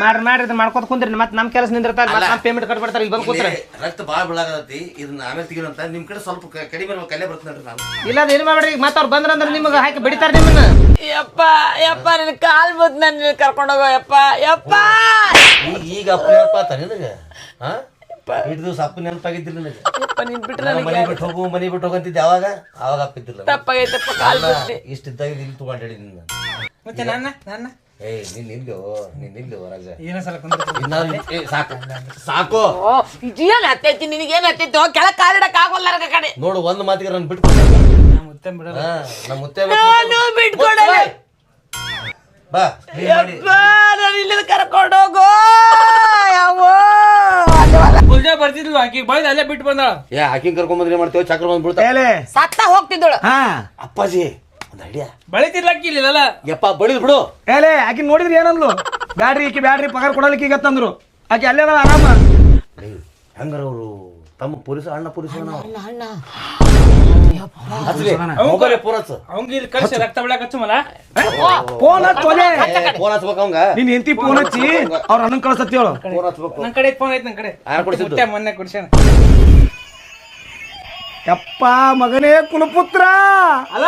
ಮಾಡ್ರಿ ಮಾಡ್ಕೊತ ಕುಂದ್ರಿ ಮತ್ತೆ ನಮ್ ಕೆಲಸ ನಿಂದಿರ್ತಾರ ಮತ್ತೆ ನಮ್ ಪೇಮೆಂಟ್ ಕಟ್ಬಿಡ್ತಾರ ಇಲ್ಲಿ ಬಂದು ಕೂತ್ರೆ ರಕ್ತ ಬಾಳ ಬೆಳಗಾಗತಿ ಇದನ್ನ ಆಮೇಲೆ ತೆಗಿರಂತ ನಿಮ್ ಕಡೆ ಸ್ವಲ್ಪ ಕಡಿಮೆ ಕಲೆ ಬರ್ತೇನೆ ನಾನು ಇಲ್ಲ ಏನ್ ಮಾಡ್ರಿ ಮತ್ತೆ ಅವ್ರು ಬಂದ್ರಂದ್ರೆ ನಿಮ್ಗೆ ಹಾಕಿ ಬಿಡಿತಾರ ನಿಮ್ಮನ್ನ ಯಪ್ಪ ನಿನ್ ಕಾಲ್ ಬದ್ ನನ್ನ ಕರ್ಕೊಂಡೋಗೋ ಯಪ್ಪ ಈಗ ಅಪ್ಪ ನಿನಗೆ ಹಾ ಇಟ್ಟು ದಿವಸ ಅಪ್ಪ ನೆನಪಾಗಿದ್ದಿಲ್ಲ ನನಗೆ ಮನೆ ಬಿಟ್ಟು ಹೋಗಂತಿದ್ದೆ ಅವಾಗ ಅಪ್ಪಿದ್ದಿಲ್ಲ ತಪ್ಪಾಗೈತಪ್ಪ ಕಾಲ್ ಬದ್ಲಿ ಇಷ್ಟಿದ್ದಾಗ ಇಲ್ಲಿ ತಗೊಂಡೇಳಿ ನಿನ್ನ ಮತ್ತೆ ನನ್ನ ನೀನ್ ನಿಲ್ಲು ರಾಜ ಸಾಕು ಏನ್ ಹತ್ತೈತಿ ನಿನಗೇನ್ ಹತ್ತೈತಿ ಕೆಳಗ್ ಕಾಲಿಡಕ್ ಆಗೋಲ್ಲ ಕಡೆ ನೋಡು ಒಂದ್ ಮಾತಿಗೆ ನಾನು ಬಿಟ್ಕೊಡ ನಮ್ಮ ಮುತ್ತೆ ಬಿಟ್ಕೊಡಲ್ಲ ಬಾ ಇಲ್ಲಿಂದ ಕರ್ಕೊಂಡೋಗೋ ಪೂಜೆ ಬರ್ತಿದ್ಲು ಆಕಿ ಬೈದ್ ಅಲ್ಲೇ ಬಿಟ್ಟು ಬಂದಾಳ ಆಕಿಂಗ್ ಕರ್ಕೊಂಡ್ ಬಂದ್ರೆ ಮಾಡ್ತೇವೆ ಚಕ್ರ ಬಂದ್ ಬಿಡ್ತಾ ಸತ್ತ ಹೋಗ್ತಿದ್ದಳು ಅಪ್ಪಾಜಿ ಒಂದ್ ಐಡಿಯಾ ಬಳಿತಿರ್ಲಕ್ಕಿ ಇಲ್ಲ ಯಪ್ಪ ಬಳಿದ್ ಬಿಡು ಆಕಿ ನೋಡಿದ್ರಿ ಏನಂದ್ಲು ಬ್ಯಾಡ್ರಿ ಪಗಾರ ಕೊಡಲಿಕ್ಕೆ ಈಗ ತಂದ್ರು ಆಕಿ ಅಲ್ಲೇ ಆರಾಮ ಹೆಂಗಾರ ಅವರು ತಮ್ಮ ಪೊಲೀಸ್ ಅಣ್ಣ ಪೊಲೀಸ್ ಅವಂಗ ಇಲ್ಲಿ ಕಳ್ಸಿ ರಕ್ತ ಬಿಡಕ್ ಹಚ್ಚಮಲ್ಲ ಫೋನ್ ಹಚ್ಬೇಕು ಅವಂಗ ನೀನ್ ಹೆಂಡತಿ ಫೋನ್ ಹಚ್ಚಿ ಅವ್ರ ಅಣ್ಣನ್ ಕಳ್ಸತ್ತಿ ಹೇಳು ಫೋನ್ ಹಚ್ಬೇಕು ನನ್ ಕಡೆ ಫೋನ್ ಐತಿ ನನ್ ಕಡೆ ಕೊಡ್ಸಿದ್ದು ಮೊನ್ನೆ ಕುಡ್ಸ್ಯಾನ ಯಪ್ಪ ಮಗನೇ ಕುಲಪುತ್ರ ಅಲ್ಲ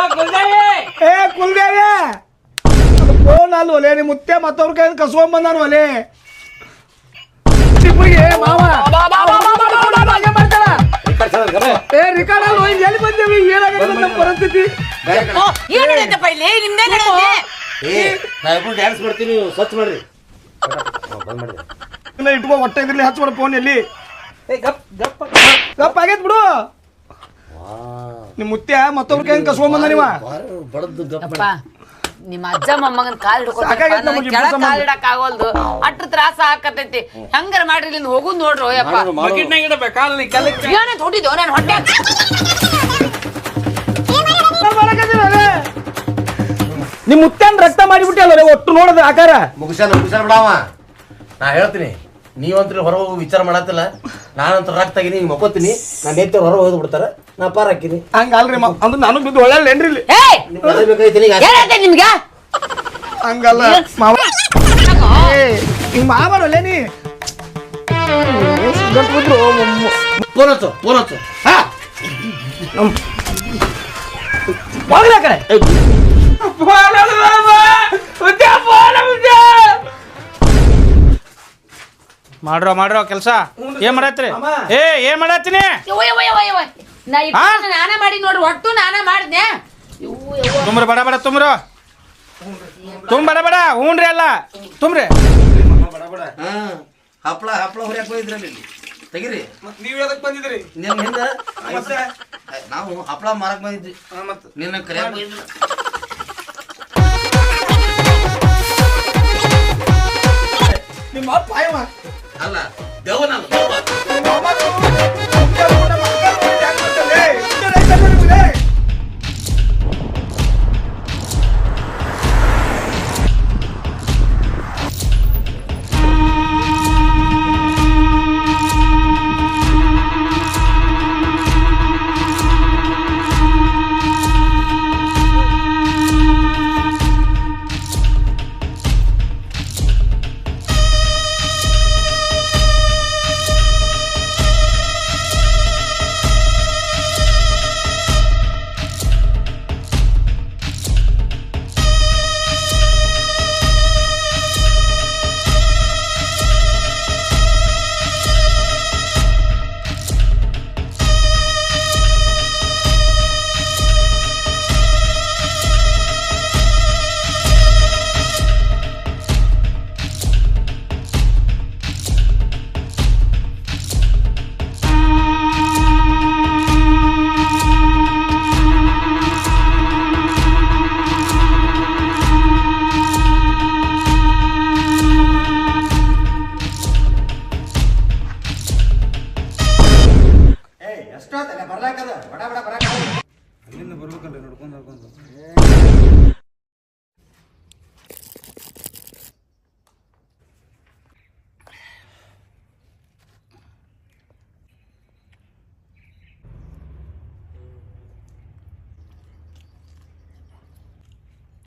ಕುಲ್ದೇವಿ ಫೋನ್ ಅಲ್ಲ ಒಲೆ ನಿಮ್ ಮುತ್ತೆ ಮತ್ತವ್ರ ಕೈ ಕಸ್ಕೊಂಡ್ ಬಂದಾನ ಒಲೆ ಮಾವ ರಿಕಾರ್ಡ್ ಅಲ್ಲ ಎಲ್ಲಿ ಬಂದೇವಿ ಏನಾಗಿದೆ ನಮ್ಮ ಪರಿಸ್ಥಿತಿ ಡ್ಯಾನ್ಸ್ ಮಾಡ್ತೀನಿ ಸ್ವಚ್ಛ ಮಾಡ್ರಿ ಇಟ್ಕೋ ಹೊಟ್ಟೆ ಇದ್ರಲ್ಲಿ ಹಚ್ಬೇಡ ಫೋನ್ ಎಲ್ಲಿ ಗಪ್ ಆಗೈತ್ ಬಿಡು ನಿಮ್ ಮುತ್ಯ ಮತ್ತೊಬ್ರ ಕೈ ಕಸ್ಕೊಂಡ್ ಬಂದ ನೀವ ನಿಮ್ಮ ಅಜ್ಜ ಮೊಮ್ಮಗನ್ ಕಾಲ್ ಕಾಲಿಡಕ್ ಆಗೋಲ್ದು ಅಟ್ಟ ತ್ರಾಸ ಹಾಕತೈತಿ ಹೆಂಗಾರ ಮಾಡ್ರಿ ಇಲ್ಲಿಂದ ಹೋಗುದ್ ನೋಡ್ರು ಯಪ್ಪ ಹೊಡಿದೋ ನಾನು ಹೊಟ್ಟೆ ನಿಮ್ ಮುತ್ಯನ್ ರಕ್ತ ಮಾಡಿಬಿಟ್ಟಿ ಅಲ್ಲ ಒಟ್ಟು ನೋಡದ ಆಕಾರ ಮುಗಿಸಾನ ಬಿಡಾವ ನಾ ಹೇಳ್ತೀನಿ ನೀವಂತ್ರ ಹೊರ ಹೋಗಿ ವಿಚಾರ ಮಾಡತ್ತಿಲ್ಲ ನಾನಂತರ ರಕ್ತ ಆಗಿನಿ ಈಗ ಮಕ್ಕೋತೀನಿ ನಾನು ಎತ್ತ ಹೊರ ಹೋದ್ ಬಿಡ್ತಾರ ನಾ ಪಾರ್ ಹಾಕಿನಿ ಹಂಗಲ್ರಿ ಅಂದ್ರೆ ನಾನು ಬಿದ್ದು ಒಳ್ಳೆಲ್ಲೇನ್ರಿ ಇಲ್ಲಿ ನಿಮ್ಗೆ ಹಂಗಲ್ಲ ಮಾವ ಹಿಂಗ್ ಮಾವಲ್ಲ ನೀ ಫೋನ್ ಹಚ್ಚು ಹೋಗ್ಲ ಕಡೆ ಮಾಡ್ರೋ ಕೆಲ್ಸ ಏನ್ ಮಾಡತ್ರಿ ಏನ್ ಮಾಡತ್ತೀನಿ ನಾನ ಮಾಡಿ ನೋಡ್ರಿ ಒಟ್ಟು ನಾನ ಮಾಡಿದ್ನೆ ತುಂಬ್ರಿ ಬಡ ಬಡ ಹೂನ್ರಿ ಅಲ್ಲ ತುಂಬ್ರಿ ಹಪ್ಳ ಹೊರ್ಯಾಕ ಹೋಗಿದ್ರಲ್ಲಿ ತೆಗಿರಿ ನೀವ್ ಎದಕ್ ಬಂದಿದ್ರಿ ನಿನ್ನ ಹಿಂದ ನಾವು ಹಪ್ಳ ಮಾರಕ್ ಬಂದಿದ್ವಿ ನಿನ್ನ ಕರಿಯಾಕ ಬಂದಿದ್ವಿ ನಿಮ್ಮ ಅಪ್ಪ ಅಲ್ಲ ದೇವ ನಾನು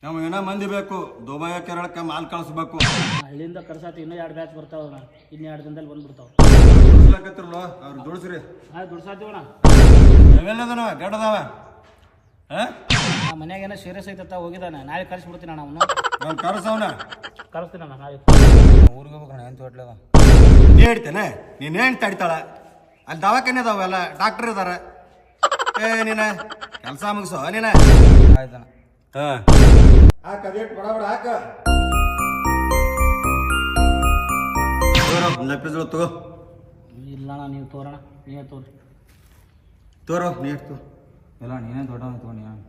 ನಮಗೇನ ಮಂದಿ ಬೇಕು. ದುಬೈ ಕೇರಳಕ್ಕೆ ಮಾಲ್ ಕಳಿಸ್ಬೇಕು. ಹಳ್ಳಿಯಿಂದ ಕರ್ಸಾತಿ ಇನ್ನೂ 2 ಬ್ಯಾಚ್ ಬರ್ತಾವ ಇನ್ನು 2 ದಿನದಲ್ಲಿ ಬಂದ್ಬಿಡ್ತಾವ. ದುಡ್ಸ್ಲಕತ್ತಿರಲ್ಲ ಅವ್ರು ದುಡ್ಸ್ರಿ. ದುಡ್ಸಾತೀವಣ ಅವೆಲ್ಲದನ ಗಡ್ಡದವ. ಮನ್ಯಾಗ ಏನೋ ಸೀರಿಯಸ್ ಐತತ್ತ ಹೋಗಿದ್ದಾನೆ. ನಾಳೆ ಕರ್ಸ್ಬಿಡ್ತೀನಿ ಅಣ್ಣ ಅವನು. ನಾನು ಕರ್ಸವನ ಕಳಿಸ್ತೀನಿ ಅಣ್ಣ ನಾಳೆ. ಊರಿಗೆ ಹೋಗ್ಬೇಕಣ್ಣ ಎಂತ ಹೊಟ್ಲದ ನೀ ಹೇಳ್ತೇನೆ. ನೀನೇನು ತಡಿತಾಳ ಅಲ್ಲಿ ದವಾಖಾನೆ ಅದಾವೆಲ್ಲ ಡಾಕ್ಟರ್ ಇದಾರೆ. ನೀನ ಕೆಲಸ ಮುಗಿಸೋ ನೀನ. ಆಯ್ತಣ್ಣ. ಹಾಕ ಅದೇಟ್ ಬಡ ಬಡ ಹಾಕ. ಲೆಕ್ಕ ತಗೋ. ಇಲ್ಲಣ್ಣ ನೀವು ತೋರಣ ನೀವೇ ತೋರಿ. ತೋರೋ ನೀಟ್ ತೋ. ಇಲ್ಲ ನೀನೇ ದೊಡ್ಡವನು ತಗೊಂಡು ನಾನು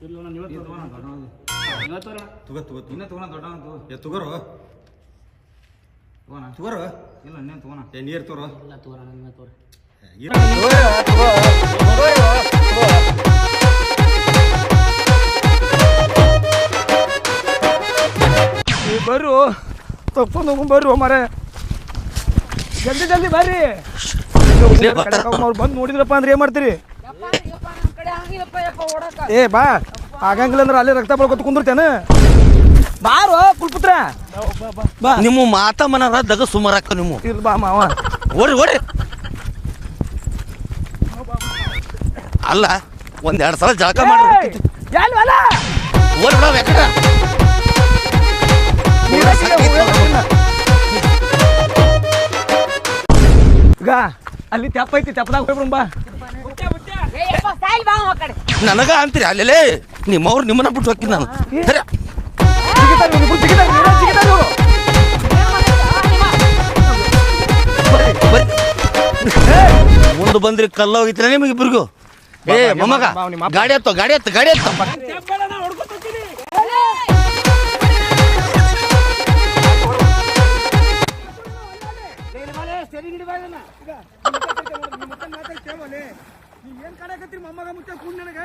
ಇಲ್ಲಣ್ಣ ನೀವೇ ತೋರೋಣ. ನೀವೇ ತೋರೋಣ. ತಗೋ ಇನ್ನೇ ತಗೋಣ ದೊಡ್ಡವನು ತಗೋ. ತಗೋರು ತಗೋಣ. ತಗೋರು. ಇಲ್ಲ ಇನ್ನೇ ತಗೋಣ. ನೀರು ತೋರೋ. ಇಲ್ಲ ತೋರೋಣ ನೀವೇ ತೋರಿ. ಬರ್ರು ತಕ್ಕೊಂಡು ಹೋಗ್ ಬರ್ರು ಮರೆ. ಜಲ್ದಿ ಜಲ್ದಿ ಬರ್ರಿ. ಅವ್ರು ಬಂದು ನೋಡಿದ್ರಪ್ಪ ಅಂದ್ರೆ ಏನ್ ಮಾಡ್ತೀರಿ? ಏ ಬಾ ಆಗಂಗಿಲ್ಲ ಅಂದ್ರೆ ಅಲ್ಲೇ ರಕ್ತ ಬಳ್ಕೊತ ಕುಂದಿರ್ತೇನ. ಬಾರೋ ಕುಲ್ಪುತ್ರ ಬಾ. ನಿಮ್ಮ ಮಾತಾ ಮನಾರ ದಗ ಸುಮಾರಾಕ ನಿಮ್ಮ ಇಲ್ಲ ಬಾ ಮಾವ. ಓಡ್ರಿ ಓಡ್ರಿ. ಅಲ್ಲ 1-2 ಸಲ ಜಳಕ ಮಾಡ್ರಿ. ಓಡ್ ಬಿಡ ಯಾಕಡ ಈಗ ಅಲ್ಲಿ ತೆಪ್ಪ ಐತಿ. ತೆಪ್ಪದಾಗ ಹೋಗ್ಬಿಡು ಬಾ. ನನಗ ಅಂತೀರಿ ಅಲ್ಲೇ ನಿಮ್ಮವ್ರು ನಿಮ್ಮನ್ನ ಬಿಟ್ಟು ಹೋಗ್ತೀನಿ ನಾನು. ಸರಿ ಮುಂದೆ ಬಂದ್ರಿ ಕಲ್ಲ ಹೋಗಿತ್ರ ನಿಮಗೆ ಇಬ್ಬರಿಗೂ. ಏ ಮೊಮ್ಮಗ ಗಾಡಿ ಹತ್ತೋ ಗಾಡಿ ಹತ್ತ ಗಾಡಿ ಹತ್ತ. ಏನ್ ಕಾಡಕತ್ತೀರಿ ಮೊಮ್ಮಗ ಮುಚ್ಚ ಕೂಡ್ ನನಗ.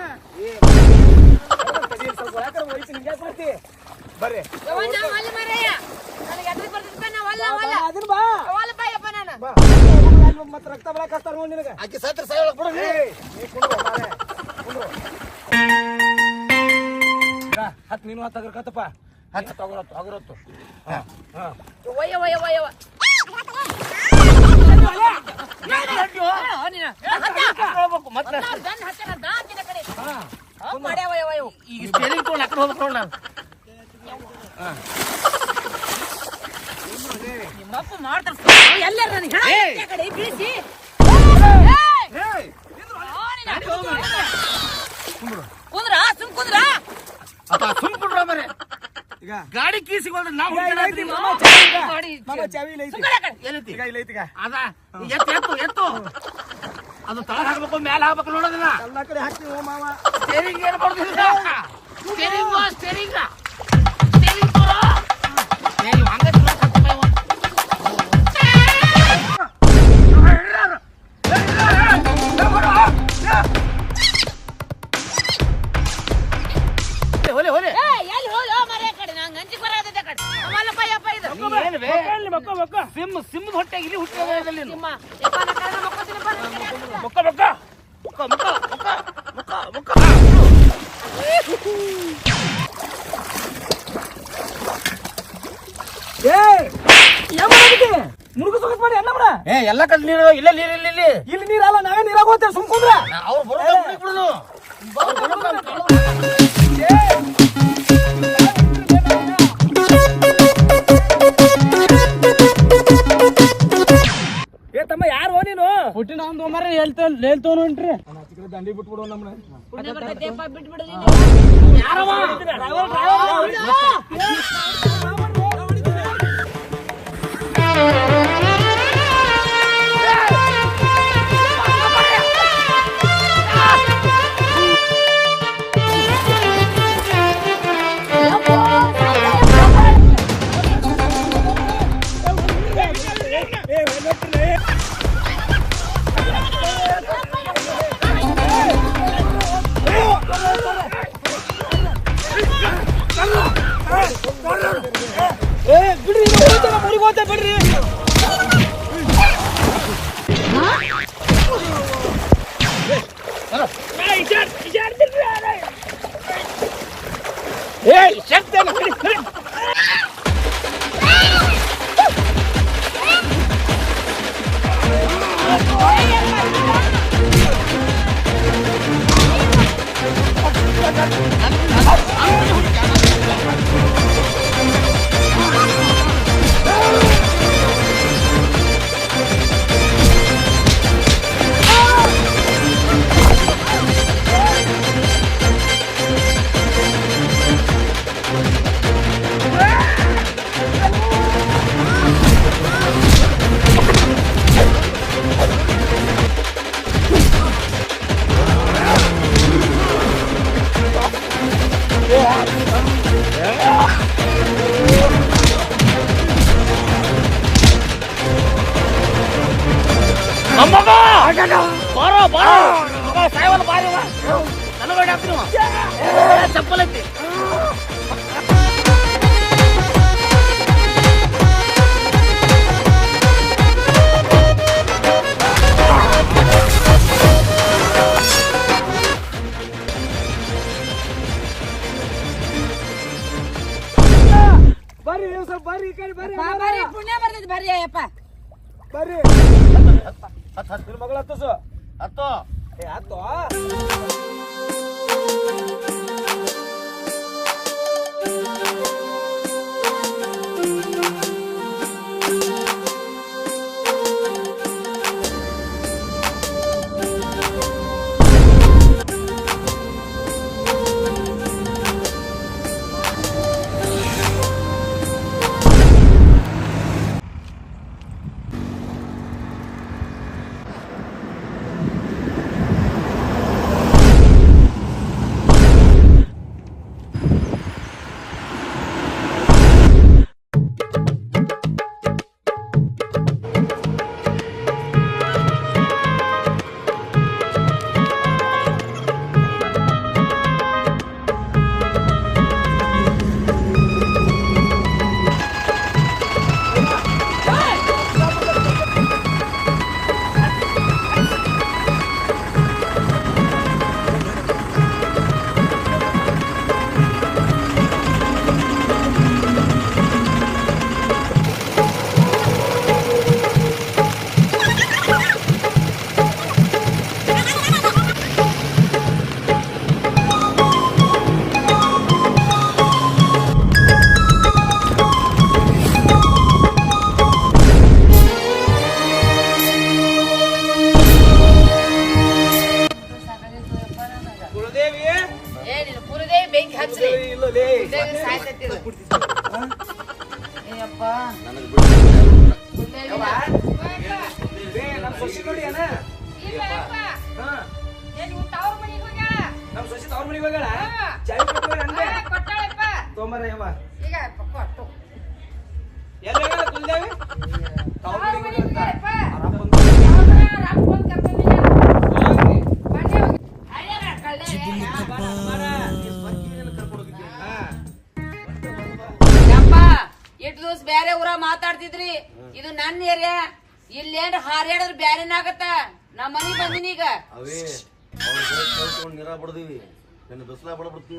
ಬರ್ರಿ ಮತ್ತೆ ರಕ್ತ ಬರಕ್ ಹಚ್ತಾರ ನೋಡಿ ನಿನಗ. ಆಕಿ ಸತ್ರ ಸಾಯೋಳಕ್ ಬಿಡು. ಹತ್ ನೀನು ಹತ್ತಗ್ರ ಕತ್ತಪ್ಪ. ಹತ್ತು ತಗೋರತ್ತು ಅಗರತ್ತು. ಈಗ ಸ್ಟೇರಿಂಗ್ ತಗೊಂಡು ಆ ಕಡೆ ಹೋಗ್ಬೇಕು ನೋಡ್ ನಾನು. ನಿಮ್ಮಪ್ಪ ಮಾಡ್ತಾರ ಎಲ್ಲಾರ ನನಗೆ ಕಡೆ ಬೀಳಿಸಿ ಕುಂದ್ರ ಸುಮ್ ಕುಂದ್ರ ಅಪ್ಪ ಸುಮ್ ಕೊಡ್ರ ಮರೆ. ಈಗ ಗಾಡಿ ಕೀಸಿಗೊಂಡ್ರೆ ನಾವು ಮಾಮ ಚಾವಿ ಇಲ್ಲ ಐತಿ. ಏನೈತಿ ಈಗ ಇಲ್ಲ ಐತಿ. ಈಗ ಅದ ಎತ್ತು ಎತ್ತು ಎತ್ತು. ಅದು ತಳ ಹಾಕ್ಬೇಕು ಮ್ಯಾಲ ಹಾಕ್ಬೇಕು ನೋಡೋದನ್ನ. ಎಲ್ಲ ಕಡೆ ಹಾಕ್ತೀವಿ ಓ ಮಾವ. ಸ್ಟೇರಿಂಗ್ ಏನು ಬರೋದಿಲ್ಲ. ಸ್ಟೇರಿಂಗ್ ಸ್ಟೇರಿಂಗ್ ಸ್ಟೇರಿಂಗ್ ತೋರೋ. ನೀವು ಹಂಗೆ ಹೊಲೆ ಹೊಲೆ ಎಲ್ಲಿ ಹೋದ ಮರೆ ಕಡೆ ನಂಗೆ ಅಂಜಿಕ್ ಬರತೈತೆ ಕಡೆ ಅವಲ್ಲಪ್ಪ ಯಪ್ಪ ಇದು ಸಿಮ್ಮದ ಹೊಟ್ಟೆಗೆ ಇಲ್ಲಿ ಹುಟ್ಟಿದಲ್ಲಿ ನಿಮ್ಮ ಯಪ್ಪ ನಾ ಕರ್ನ ಮಕ್ಕೋತೀನಿ ಬಾ ಮುಕ್ಕ ಮುಕ್ಕ ಮುಕ್ಕ ಮುಕ್ಕ ಮುಕ್ಕ ಮುಕ್ಕ ಮುಕ್ಕ. ಮುರುಗು ಮಾಡಿ ಎಲ್ಲ ಬಿಡ. ಎಲ್ಲ ಕಡೆ ನೀರು ಇಲ್ಲ ನೀರು ಇಲ್ಲಿ ಇಲ್ಲಿ ಇಲ್ಲಿ ನೀರಲ್ಲ ನಾವೇ ನೀರಾಗ ಹೋಗ್ತೇವೆ ಸುಮ್ಕೊಂಡ್ರ. ಅವ್ರು ಬರೋದು ಏ ತಮ್ಮ ಯಾರು ನೀನು? ಹುಟ್ಟಿನ ಒಂದು ಮರ ಹೇಳ್ತೇವ್ ನೋಡ್ರಿ. ದಂಡಿ ಬಿಟ್ಬಿಡು ನಮ್ಮನ್ನ. ಪುಣ್ಯ ಬರ್ತೈತೆಪ್ಪ ಬಿಟ್ಬಿಡು ನೀನು ಬಿಡ್ರಿ, ಮರಿಗೆ ಹೋಗ್ತೇವೆ ಬಿಡ್ರಿ. ಬಾರೋ ಬಾರೋ ಸಾಯವಲ್ಲ ಬಾರಿ ನನಗಡೆ ಹಾಕ್ತೀನಿ ಚಪ್ಪಲ್ ಐತಿ ಬರ್ರಿ ಸ್ವಲ್ಪ ಬರ್ರಿ ಈ ಕಡೆ ಬರ್ರಿ ಬರ್ರಿ ಪುಣ್ಯ ಬರ್ತೈತಿ ಬರ್ರಿ ಅಯ್ಯಪ್ಪ ಬರ್ರಿ ನಿನ್ನ ಮಗಳ ಹತ್ತು ಹತ್ತು ಏ ಹತ್ತು ಇಟ್ಟು ದಿವಸ ಬ್ಯಾರೆ ಊರ ಮಾತಾಡ್ತಿದ್ರಿ ಇದು ನನ್ನ ಏರಿಯಾ ಇಲ್ಲೇನ್ ಹಾರ್ಯಾಡ್ರ ಬ್ಯಾರೇನಾಗತ್ತ ನಮ್ಮ ಮನಿ ಬಂದಿನಿ ಈಗ ಅವೇ ನೀರ ಬಡ್ದೀವಿ ನಿನ್ನ ಬಿಸಿಲ ಬಡ್ಬಿಡ್ತೀನಿ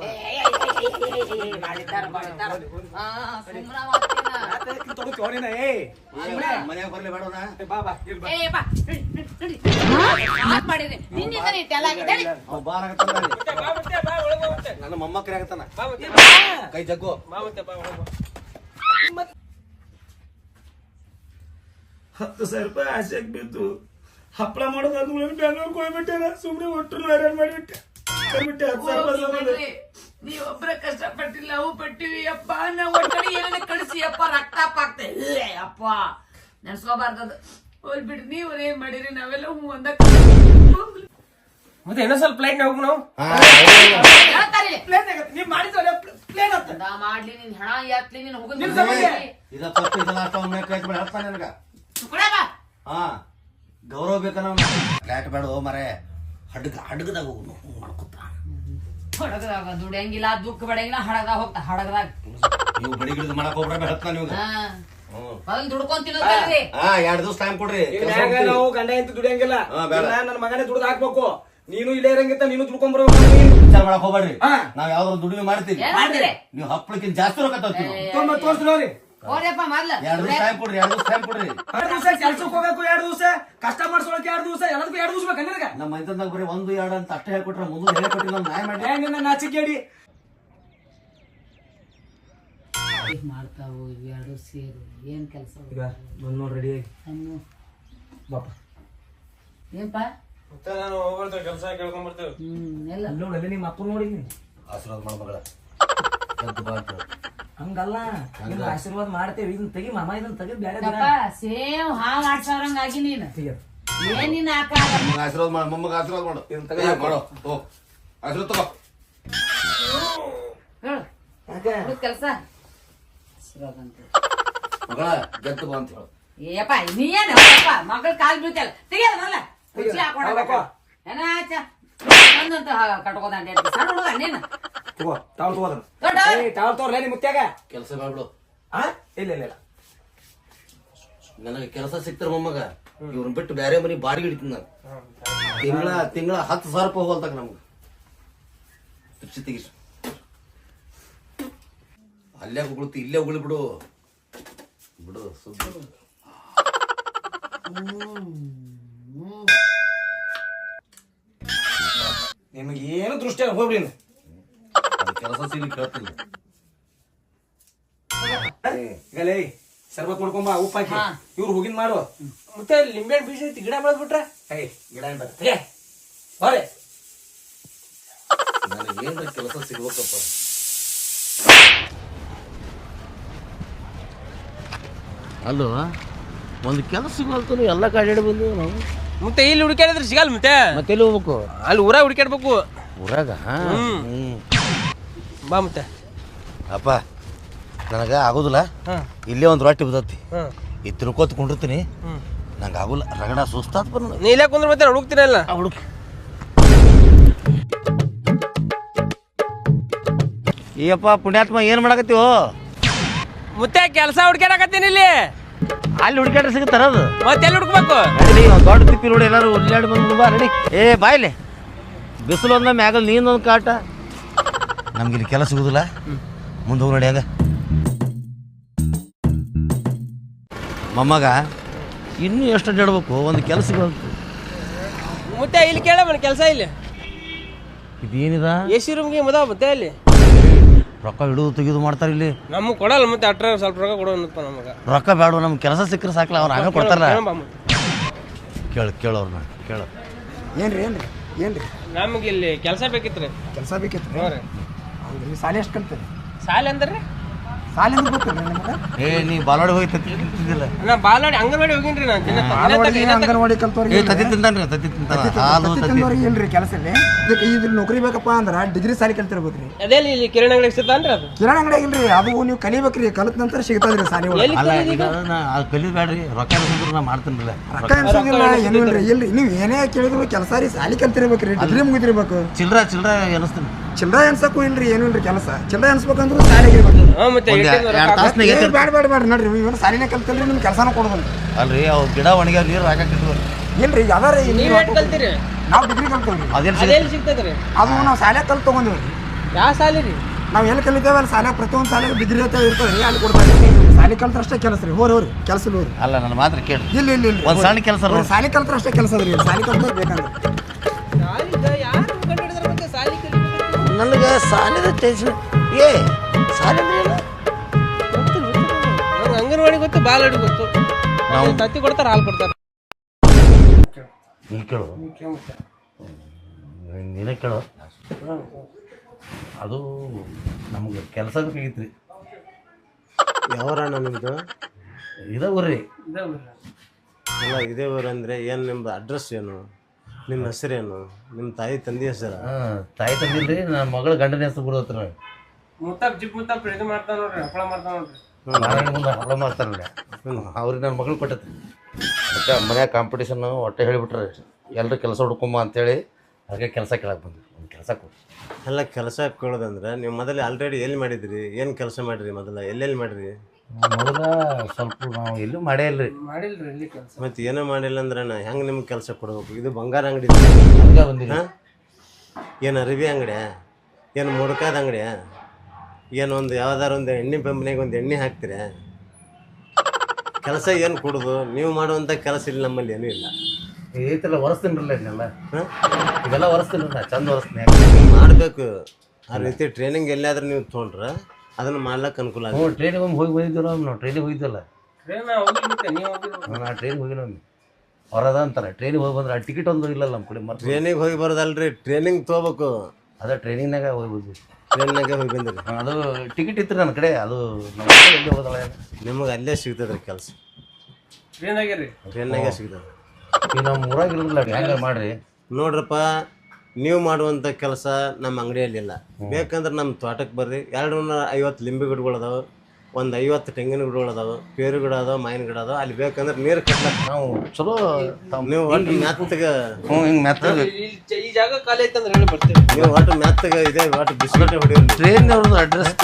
ಮನ್ಯಾಗ ಬರ್ಲಿ ಬೇಡ ಬಾರ್ ಆಗತ್ತಾನ ನನ್ನ ಮೊಮ್ಮಕ್ಕರೇ ಆಗತ್ತಾನ ಕೈ ಜಗ್ಗು 10,000 ರೂಪಾಯಿ ಆಸೆಗೆ ಬಿದ್ದು ಹಪ್ಪಳ ಮಾಡೋದಾದ್ಮೇಲೆ ಬೆಂಗಳೂರಿಗೆ ಹೋಗ್ಬಿಟ್ಟೆ ಸುಮ್ಮನೆ ಒಟ್ಟು ಹೈರಾಣ ಮಾಡಿಬಿಟ್ಟೆ ನೀವೊಬ್ರ ಕಷ್ಟಪಟ್ಟಿಲ್ಲ ಅವು ಪಟ್ಟಿವಿ ಅಪ್ಪ ನಾವು ಒಟ್ಟಡಿ ಏನೇನ ಕಳಿಸಿ ಅಪ್ಪ ರಕ್ತ ಪಾಕ್ತ ಇಲ್ಲೇ ಅಪ್ಪ ನೆನ್ಸ್ಕೋಬಾರ್ದದು ಹೋಲ್ ಬಿಡ್ರಿ ನೀವ್ ಏನ್ ಮಾಡಿರಿ ನಾವೆಲ್ಲ ಹೂ ಅಂದ ಮತ್ತೆ ಏನೋ ಸ್ವಲ್ಪ ಪ್ಲೇಟ್ ಹೋಗ್ ನಾವು ನೀವ್ ಮಾಡಿದ್ವಲ್ಲ ಪ್ಲೇನ್ ಅಂತ ನಾ ಮಾಡ್ಲಿ ನಿನ್ ಹಣ ಎತ್ಲಿ ನೀನ್ ಹೋಗುದ್ ಇದ ಫಸ್ಟ್ ಇದೆಲ್ಲ ಹೇಳ್ತಾನೆ ನನಗ ಹಾ ಗೌರವ ಬೇಕನ ಫ್ಲಾಟ್ ಬೇಡ ಮರೆ ಹಡ್ಗದಾಗ ಹೋಗುನು ಮಾಡ್ಕೊತ ಹಡಗದಾಗ ದುಡಿಯಂಗಿಲ್ಲ ದುಃಖ ಬಡಂಗಿಲ್ಲ ಹಡಗದಾಗ ಹೋಗ್ತಾ ಹಡಗದಾಗ ನೀವು ಬಡಿ ಗಿಡದ ಮಾಡಕ್ ಹೋಗ್ಬೇಡ ಹೇಳ್ತಾನ ನೀವು ಅದನ್ನ ದುಡ್ಕೊಂಡ್ ತಿನ್ನೋದ್ರಿ 2 ದಿವಸ ಟೈಮ್ ಕೊಡ್ರಿ ನಾವು ಗಂಡ ಎಂತ ದುಡಿಯಂಗಿಲ್ಲ ನನ್ನ ಮಗನೇ ದುಡ್ದು ಹಾಕ್ಬೇಕು ನೀನು ಇಲ್ಲೇ ಇರಂಗಿತ್ತ ನೀನು ದುಡ್ಕೊಂಡ್ ಬರ್ಬೇಕು ವಿಚಾರ ಮಾಡಕ್ ಹೋಗ್ಬೇಡ್ರಿ ನಾವ್ ಯಾವ್ದಾದ್ರು ದುಡಿಮೆ ಮಾಡ್ತೀವಿ ನೀವು ಹಪ್ಪಳಕ್ಕಿಂತ ಜಾಸ್ತಿ ರೊಕ್ಕ ತೋರ್ಸಿ ನೋಡಿ ಹೋರಿಯಪ್ಪ ಮೊದ್ಲ 2 ದಿವಸ ಟೈಮ್ ಕೊಡ್ರಿ 2 ದಿವಸ ಟೈಮ್ ಕೊಡ್ರಿ 2 ದಿವಸ ಕೆಲ್ಸಕ್ಕೆ ಹೋಗಬೇಕು 2 ದಿವಸ ಕಷ್ಟ ಮಾಡ್ಸೋಳಕ್ 2 ದಿವಸ ಎಲ್ಲದಕ್ಕೂ 2 ದಿವಸ ಬೇಕು ನನಗ ನಮ್ಮ ಮೈದಂದಾಗ ಬರೀ 1 2 ಅಂತ ಅಷ್ಟೇ ಹೇಳ್ಕೊಟ್ರೆ ಮುಂದೆ ಹೇಳ್ಕೊಟ್ಟಿಲ್ಲ ನ್ಯಾಯ ಮಾಡಿ ನಿನ್ನ ನಾಚಿಕೇಡಿ ಮಾಡ್ತಾವು ಎರಡು ಸೇರು ಏನ್ ಕೆಲಸ ಈಗ ಬಂದ್ ನೋಡಿ ರೆಡಿ ಆಗಿ ಬಾಪ ಏನ್ಪ ಮತ್ತೆ ನಾನು ಹೋಗ್ಬರ್ತೇವೆ ಕೆಲಸ ಕೇಳ್ಕೊಂಡ್ ಬರ್ತೇವೆ ಎಲ್ಲ ನೋಡಲ್ಲಿ ನಿಮ್ಮ ಅಪ್ಪ ನೋಡಿ ಆಶೀರ್ವಾದ ಮಾಡ ಮಗಳ ಹಂಗಲ್ಲ ಆಶೀರ್ವಾದ ಮಾಡ್ತೇವೆ ಇದನ್ನ ತೆಗಿ ಮಾಮ ಇದನ್ನ ತೆಗೆದ್ ಬೇರೆ ಸೇಮ್ ಹಾಂಗ್ ಆಡ್ಸೋರಂಗ ಆಗಿ ನೀನ್ ಏನ್ ನೀನ್ ಹಾಕ ಆಶೀರ್ವಾದ ಮಾಡ ಮೊಮ್ಮಗ ಆಶೀರ್ವಾದ ಮಾಡು ಮಾಡೋ ಆಶೀರ್ವಾದ ತಗೋ ಹೇಳು ಕೆಲಸ ಮಗಳ ಗೆದ್ದು ಬಾ ಅಂತ ಹೇಳು ಏಪ್ಪ ನೀ ಏನಪ್ಪ ಮಗಳ ಕಾಲ್ ಬೀಳ್ತಲ್ಲ ತೆಗಿಯೋದಲ್ಲ ಕುರ್ಚಿ ಹಾಕೊಂಡ ಏನ ಒಂದಂತ ಕಟ್ಕೋದಂಡ ಸಣ್ಣ ಹುಡುಗ ನೀನು ತಗೋ ತಾವ್ ತಗೋದ್ರ ದೊಡ್ಡ ತಾವ್ ತೋರ್ಲೇ ನಿಮ್ ಮುತ್ಯಾಗ ಕೆಲಸ ಮಾಡ್ಬಿಡು. ಇಲ್ಲ ಇಲ್ಲ ಇಲ್ಲ ನನಗೆ ಕೆಲಸ ಸಿಕ್ತಾರ ಮೊಮ್ಮಗ ಇವ್ರನ್ನ ಬಿಟ್ಟು ಬೇರೆ ಮನೆ ಬಾಡಿಗೆ ಹಿಡಿತೀನಿ ನಾನು. ತಿಂಗಳ 10,000 ರೂಪಾಯಿ ಹೋಗ್ತಾಗ ನಮ್ಗೆ. ತುಚ್ಚಿ ತೆಗಿಸು. ಅಲ್ಲೇ ಉಗುಳ್ತಿ ಇಲ್ಲೇ ಉಗುಳಿ ಬಿಡು ಬಿಡು ಸುದ್ದಿ. ನಿಮಗೆ ಏನು ದೃಷ್ಟಿ ಹೋಗ್ಲಿ ಕೆಲಸ ಸಿಗ್ಲಿ ಕೇಳ್ತಿಲ್ಲ. ಗಲೇ ಸರ್ಬತ್ ಮಾಡ್ಕೊಂಬ ಉಪ್ಪು ಹಾಕಿ ಇವ್ರು ಹೋಗಿನ್ ಮಾಡು ಮತ್ತೆ ಲಿಂಬೆ ಹಣ್ಣು ಬೀಜ ಐತಿ ಗಿಡ ಬೆಳೆದ್ ಬಿಟ್ರೆ ಗಿಡ ಬರ್ತಾರೆ ಬಾರೆ ನನಗೆ ಏನ್ರ ಕೆಲಸ ಸಿಗ್ಬೇಕಪ್ಪ. ಅಲ್ಲೋ ಒಂದು ಕೆಲಸ ಸಿಗಲ್ತು ಎಲ್ಲ ಕಾಡಿ ಬಂದು ನಾವು ಮತ್ತೆ ಇಲ್ಲಿ ಹುಡುಕಾಡಿದ್ರೆ ಸಿಗಲ್ಲ ಮತ್ತೆ ಮತ್ತೆ ಎಲ್ಲಿ ಹೋಗ್ಬೇಕು? ಅಲ್ಲಿ ಊರಾಗ ಹುಡುಕಾಡ್ಬೇಕು. ಊರಾಗ ಬಾ ಮತ್ತೆ ಅಪ್ಪ ನನಗೆ ಆಗೋದಿಲ್ಲ. ಇಲ್ಲೇ ಒಂದು ರೊಟ್ಟಿ ಬದತ್ತಿ ಈ ತಿನ್ಕೋತ ಕೊಂಡಿರ್ತೀನಿ. ನಂಗೆ ಆಗೋಲ್ಲ ರಗಡ ಸುಸ್ತಾತ್ ಬಂದ. ನೀ ಇಲ್ಲೇ ಕುಂದ್ರೆ ಮತ್ತೆ ಹುಡುಕ್ತೀನಲ್ಲ ಹುಡುಕ್ ಈಯಪ್ಪ ಪುಣ್ಯಾತ್ಮ ಏನು ಮಾಡಕತ್ತೀವೋ? ಮತ್ತೆ ಕೆಲಸ ಹುಡುಕಾಡಕತ್ತೀನಿ ಇಲ್ಲಿ. ಅಲ್ಲಿ ಹುಡುಕಾಡ್ರೆ ಸಿಗುತ್ತಾರ ಅದು ಮತ್ತೆ ಎಲ್ಲಿ ಹುಡುಕ್ಬೇಕು? ನಡಿ ಒಂದು ದೊಡ್ಡ ತಿಪ್ಪಿ ನೋಡಿ ಎಲ್ಲರೂ ಉಲ್ಲಾಡಿ ಬಂದು ಬಾ ನಡಿ. ಏ ಬಾಯ್ಲೆ ಬಿಸಿಲು ಒಂದ ಮ್ಯಾಗಲ್ ನೀನೊಂದು ಕಾಟ. ನಮ್ಗೆ ಇಲ್ಲಿ ಕೆಲಸ ಸಿಗುದಿಲ್ಲ. ಮುಂದೆ ಹೋಗಿ ನೋಡಿ ಹಂಗ ಮೊಮ್ಮಗ ಇನ್ನೂ ಎಷ್ಟು ಅಡ್ಡಾಡ್ಬೇಕು ಒಂದು ಕೆಲಸ ಬಂತು. ಮತ್ತೆ ಇಲ್ಲಿ ಕೇಳ ಮನೆ ಕೆಲಸ ಇಲ್ಲಿ ಇದೇನಿದ ಎಸಿ ರೂಮ್ಗೆ ಮದ ಮತ್ತೆ ಅಲ್ಲಿ ರೊಕ್ಕ ಹಿಡಿದು ತೆಗೆದು ಮಾಡ್ತಾರೆ ಇಲ್ಲಿ. ನಮಗೆ ಕೊಡಲ್ಲ ಮತ್ತೆ ಅಟ್ರ ಸ್ವಲ್ಪ ರೊಕ್ಕ ಕೊಡೋಣಪ್ಪ ನಮಗೆ. ರೊಕ್ಕ ಬೇಡ ನಮ್ಗೆ ಕೆಲಸ ಸಿಕ್ಕರೆ ಸಾಕಲ್ಲ ಅವ್ರು ಆಮೇಲೆ ಕೊಡ್ತಾರಲ್ಲ. ಕೇಳೋರ್ನ ಕೇಳೋ ಏನ್ರಿ ಏನ್ರಿ ಏನ್ರಿ ನಮಗೆ ಇಲ್ಲಿ ಕೆಲಸ ಬೇಕಿತ್ತು ರೀ. ಕೆಲಸ ಬೇಕಿತ್ತು ಹೌದ್ರಿ ಸಾಲಿ ಎಷ್ಟು ಕಲ್ತೀರಿ? ಸಾಲಿ ಅಂದ್ರೆ ಸಾಲಿ ಅಂದ್ರೆ ಗೊತ್ತಿಲ್ಲ ನಿಮಗೆ? ಏ ನೀ ಬಾಲವಾಡಿ ಹೋಗಿ ತತ್ತಿ ತಿಂತಿದ್ದಿಲ್ಲ? ನಾ ಬಾಲ್ವಾಡಿ ಅಂಗನವಾಡಿ ಹೋಗಿನ್ರಿ ನಾನು ಅಂಗನವಾಡಿ ಕಲ್ತವ್ರಿಗೆ ತತ್ತಿ ತಿಂತಾನ್ರಿ ತತ್ತಿ ತಿಂತಾನ ಹಾಲು ತತ್ತಿ. ತಿಂದವ್ರಿಗೆ ಇಲ್ರಿ ಕೆಲಸ ಇಲ್ಲಿ ಇದ್ರ ನೌಕರಿ ಬೇಕಪ್ಪ ಅಂದ್ರೆ ಡಿಗ್ರಿ ಸಾಲಿ ಕಲ್ತಿರ್ಬೇಕ್ರಿ. ಅದೇ ಇಲ್ಲಿ ಕಿರಾಣಿ ಅಂಗಡಿ ಸಿಗ್ತಾನ್ರಿ ಅದು. ಕಿರಾಣಿ ಅಂಗಡಿ ಇಲ್ರಿ ಅದು ನೀವು ಕಲಿಬೇಕ್ರಿ. ಕಲಿತ ನಂತರ ಸಿಗ್ತದ್ರಿ ಸಾಲಿ ಒಳಗೆ. ಅಲ್ಲ ಈಗ ಅದು ಕಲಿಬೇಡ್ರಿ ರೊಕ್ಕ ಇರ್ಸಿದ್ರು ನಾ ಮಾಡ್ತೀನಿಲ್ಲ. ರೊಕ್ಕ ಅನ್ಸೋದಿಲ್ಲ ಏನು ಇಲ್ರಿ ಇಲ್ರಿ ನೀವು ಏನೇ ಕೇಳಿದ್ರು ಕೆಲಸ ರೀ ಸಾಲಿ ಕಲ್ತಿರ್ಬೇಕ್ರಿ. ಡಿಗ್ರಿ ಮುಗಿದಿರ್ಬೇಕು. ಚಿಲ್ರ ಅನಿಸ್ತೀನಿ. ಚಿಲ್ಲರೆ ಅನ್ಸಕ್ಕೂ ಇಲ್ರಿ ಏನು ಇಲ್ರಿ ಕೆಲಸ. ಚಿಲ್ಲರೆ ಅನ್ಸ್ಬೇಕಂದ್ರೆ ಸಾಲಿಗೆ ಇರ್ಬೇಕು. ಮತ್ತೆ ಬೇಡ ನೋಡ್ರಿ ಇವ್ರು ಸಾಲಿನೇ ಕಲ್ತಿಲ್ರಿ ನಿಮ್ಗೆ ಕೆಲಸನ ಕೊಡೋದಿಲ್ಲ. ಅಲ್ರಿ ಅವ್ ಗಿಡ ಒಣಗ್ಯಾವ ನೀರು ಹಾಕಿಟ್ರು. ಇಲ್ರಿ ಅದಾರಿ ನೀವ್ ಏಟ್ ಕಲ್ತೀರಿ? ನಾವು ಡಿಗ್ರಿ ಕಲ್ತೇವ್ರಿ. ಅದೆಲ್ಲಿ ಸಿಗ್ತದ್ರಿ? ಅದು ನಾವು ಸಾಲ್ಯಾಗ ಕಲ್ತು ತಗೊಂಡಿವ್ರಿ. ಯಾವ ಸಾಲಿ ರೀ? ನಾವು ಎಲ್ಲಿ ಕಲಿತೇವೆ ಅಲ್ಲಿ ಸಾಲ್ಯಾಗ ಪ್ರತಿಯೊಂದು ಸಾಲಿಗೆ ಡಿಗ್ರಿ ಅಂತ ಇರ್ತದೆ ಅಲ್ಲಿ ಕೊಡ್ತಾರೆ. ಸಾಲಿ ಕಲ್ತ್ರ ಅಷ್ಟೇ ಕೆಲಸ ರೀ. ಹೋರಿ ಕೆಲಸ ಹೋರಿ. ಅಲ್ಲ ನನ್ನ ಮಾತ್ರ ಕೇಳಿ ಇಲ್ಲ ಇಲ್ಲ ಇಲ್ಲ ಒಂದು ಸಣ್ಣ ಕೆಲಸ ಸಾಲಿ ಕಲ್ತ್ರ ಅಷ್ಟೇ ಕೆಲಸ ಅದ್ರಿ. ಸಾಲಿ ಕಲ್ತ ಬೇಕಂದ್ರೆ ಯಾರು ಕಂಡಿಡಿದ್ರ ಮತ್ತೆ ಸಾಲಿ ಕಲಿಬೇಕು? ನನಗೆ ಸಾಲಿದ ಟೆನ್ಷನ್. ಏ ಸಾಲಿ ಅಂದ್ರೆ ನಂಗೆ ಅಂಗನವಾಡಿ ಗೊತ್ತು ಬಾಲವಾಡಿ ಗೊತ್ತು. ನಾವು ತತ್ತಿ ಕೊಡ್ತಾರ ಹಾಲು ಕೊಡ್ತಾರ. ನೀ ಕೇಳು ನೀನೇ ಕೇಳು. ಅದು ನಮ್ಗೆ ಕೆಲಸ ಬೇಕಾಗಿತ್ತು ರೀ. ಯಾವರಣ್ಣ ನಿಮ್ಮದು? ಇದೇ ಊರ್ರಿ. ಅಲ್ಲ ಇದೇ ಊರು ಅಂದರೆ ಏನು ನಿಮ್ಮದು ಅಡ್ರೆಸ್ ಏನು? ನಿಮ್ಮ ಹೆಸರೇನು? ನಿಮ್ಮ ತಾಯಿ ತಂದೆ ಹೆಸರು? ತಾಯಿ ತಂದಿಲ್ರಿ ನನ್ನ ಮಗಳ ಗಂಡನ ಹೆಸರು ಬಿಡೋತ್ರ. ಮುತ್ತಪ್ ಜಿಪ್ ಮುತ್ತಪ್ ಇದು ಮಾಡ್ತಾನ ನೋಡ್ರಿ, ಹಪ್ಪಳ ಮಾಡ್ತಾನ ನೋಡ್ರಿ. ನಾರಾಯಣ ಮುಂದೆ ಹಬ್ಬ ಮಾಡ್ತಾರಲ್ಲ ಅವ್ರಿಗೆ ನನ್ನ ಮಗಳು ಕೊಟ್ಟೈತಿ. ಅದಕ್ಕೆ ಮನ್ಯಾಗ ಕಾಂಪಿಟೇಷನ್ ಒಟ್ಟೆ ಹೇಳಿಬಿಟ್ರೆ ಎಲ್ಲರೂ ಕೆಲಸ ಹುಡ್ಕೊಂಬ ಅಂತೇಳಿ ಹಾಗೆ ಕೆಲಸ ಕೇಳಕ್ಕೆ ಬಂದ್ವಿ. ಒಂದು ಕೆಲಸ ಕೊಡಿ. ಎಲ್ಲ ಕೆಲಸ ಕೇಳೋದಂದ್ರೆ ನೀವು ಮೊದಲೇ ಆಲ್ರೆಡಿ ಎಲ್ಲಿ ಮಾಡಿದ್ರಿ? ಏನು ಕೆಲಸ ಮಾಡಿರಿ ಮೊದಲು? ಎಲ್ಲೆಲ್ಲಿ ಮಾಡಿರಿ? ಮೊದಲ ಸ್ವಲ್ಪ ನಾವು ಎಲ್ಲೂ ಮಾಡೇ ಇಲ್ರಿ. ಮಾಡಿಲ್ರಿ ಇಲ್ಲಿ ಕೆಲಸ. ಮತ್ತು ಏನೋ ಮಾಡಿಲ್ಲ ಅಂದ್ರೆ ನಾ ಹೆಂಗೆ ನಿಮ್ಗೆ ಕೆಲಸ ಕೊಡ್ಬೇಕು? ಇದು ಬಂಗಾರ ಅಂಗಡಿ? ಹಂಗೆ ಬಂದಿಲ್ಲ. ಏನು ಅರಿವಿ ಅಂಗಡಿಯಾ? ಏನು ಮುಡ್ಕಾದ ಅಂಗಡಿಯಾ? ಏನು ಒಂದು ಯಾವ್ದಾರು ಒಂದು ಎಣ್ಣೆ ಪಂಪ್ನಾಗ ಒಂದು ಎಣ್ಣೆ ಹಾಕ್ತೀರ? ಕೆಲಸ ಏನು ಕೊಡೋದು? ನೀವು ಮಾಡುವಂಥ ಕೆಲಸ ಇಲ್ಲಿ ನಮ್ಮಲ್ಲಿ ಏನೂ ಇಲ್ಲ. ಐತೆಲ್ಲ ಒರೆಸ್ತೀನಿರಲ್ಲ ಇದನ್ನೆಲ್ಲ. ಇದೆಲ್ಲ ಒರೆಸ್ತೀನಿ ನಾ ಚಂದ ಒರೆಸ್ತೀನಿ. ಮಾಡಬೇಕು ಆ ರೀತಿ ಟ್ರೈನಿಂಗ್ ಎಲ್ಲಾದ್ರೂ ನೀವು ತೊಗೊಂಡ್ರೆ ಅದನ್ನು ಮಾಡ್ಲಿಕ್ಕೆ ಅನುಕೂಲ ಆಗುತ್ತೆ. ಹ್ಞೂ ಟ್ರೈನಿಗೆ ಒಮ್ಮೆ ಹೋಗಿ ಬಂದಿದ್ದೀವಿ ನಾವು ಟ್ರೈನಿಗೆ ಹೋಗಿದ್ದಲ್ಲ. ನಾ ಟ್ರೈನಿಗೆ ಹೋಗಿಲ್ಲ ಒಮ್ಮೆ. ಹೊರದ ಅಂತಾರೆ ಟ್ರೈನಿಗೆ ಹೋಗಿ ಬಂದ್ರೆ ಆ ಟಿಕೆಟ್ ಒಂದು ಇಲ್ಲಲ್ಲ ನಮ್ಮ ಕಡೆ. ಮತ್ತೆ ಟ್ರೈನಿಗೆ ಹೋಗಿ ಬರೋದಲ್ರಿ, ಟ್ರೈನಿಂಗ್ ತೊಗೋಬೇಕು. ಅದೇ ಟ್ರೈನಿಂಗ್ನಾಗ ಹೋಗಿ ಬಂದ್ವಿ. ಟ್ರೈನ್ನಾಗೆ ಹೋಗಿ ಬಂದಿರಿ. ಅದು ಟಿಕೆಟ್ ಇತ್ತು ನನ್ನ ಕಡೆ. ಅದು ನಮ್ಮ ಎಲ್ಲಿ ಹೋದಲ್ಲ ನಿಮಗೆ ಅಲ್ಲೇ ಸಿಗ್ತದ್ರಿ ಕೆಲಸ. ಟ್ರೈನ್ನಾಗೆ ಸಿಗ್ತದೆ. ಈಗ ನಮ್ಮ ಊರಾಗ ಇರೋದಿಲ್ಲ ಹೆಂಗೆ ಮಾಡಿರಿ ನೋಡ್ರಪ್ಪ, ನೀವು ಮಾಡುವಂಥ ಕೆಲಸ ನಮ್ಮ ಅಂಗಡಿಯಲ್ಲಿಲ್ಲ. ಬೇಕಂದ್ರೆ ನಮ್ಮ ತೋಟಕ್ಕೆ ಬರ್ರಿ. 250 ಲಿಂಬೆ ಗಿಡಗಳು ಅದಾವೆ. ಒಂದು 50 ತೆಂಗಿನ ಗಿಡಗಳು ಅದಾವ, ಪೇರು ಗಿಡ ಅದಾವ, ಮಾವಿನ ಗಿಡ ಅದಾವ. ಅಲ್ಲಿ ಬೇಕಂದ್ರೆ ನೀರು ಕಟ್ಲಕ್ಕ ನಾವು ಚಲೋ ನೀವು ಒಟ್ಟು ಮೆತ್ತಗೆ ಹಿಂಗೆ ಮೆತ್ತಗೆ ಈ ಜಾಗ ಖಾಲಿ ಐತಂದ್ರೆ ಹೇಳಿ ಬರ್ತೀವಿ. ನೀವು ಒಟ್ಟು ಮೆತ್ತಗೆ ಇದೆ ಒಟ್ಟು ಬಿಸ್ಕೆಟ್ ಹೊಡಿಯೋದು. ಟ್ರೈನ್ ಅವ್ರದ್ದು ಅಡ್ರೆಸ್